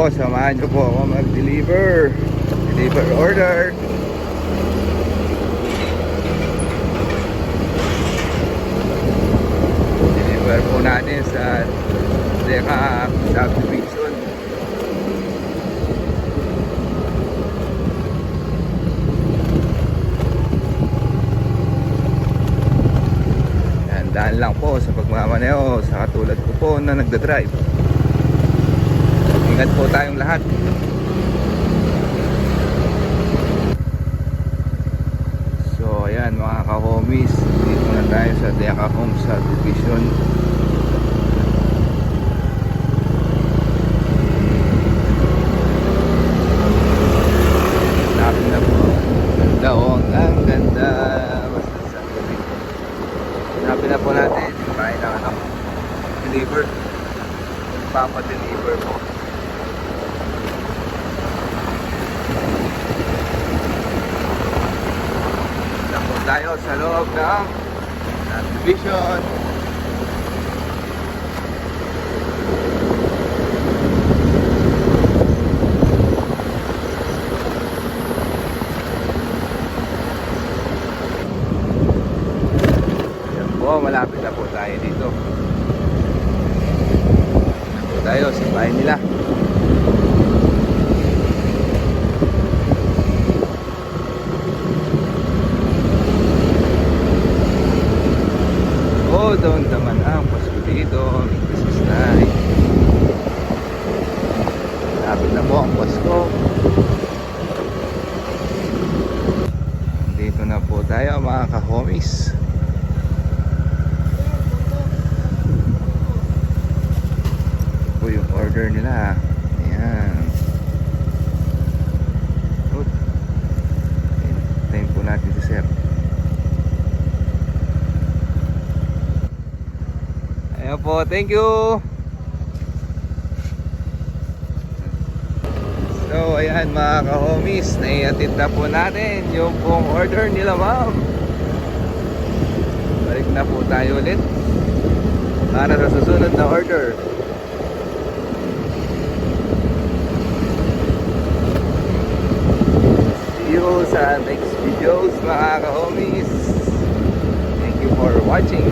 po, samahan niyo po ako mag-deliver. Deliver order. Deliver po natin sa Deka Subdivision. Daan lang po sa pagmamaneho sa katulad ko po na nagdadrive. Ingat po tayong lahat. So ayan mga ka-homies, dito na tayo sa Deka Homes Subdivision. Lapit na po. Ganda o, ang ganda. Hanapin na po natin yung bahay ng anak ko. Deliver. Papa-deliver po. Hanap po tayo sa loob ng subdivision. Malapit na po tayo dito. Malapit po tayo sa bahay nila. Oh, doon naman ang Pasko dito. This is nice. Malapit na po ang Pasko. Dito na po tayo mga ka-homies. Yung order nila. Ayan. Good. Hintayin po natin si sir. Ayan po, thank you. So ayan mga ka-homies, naiatid na po natin yung pong order nila ma'am. Balik na po tayo ulit para sa susunod na order. Sa next videos mga ka-homies. Thank you for watching.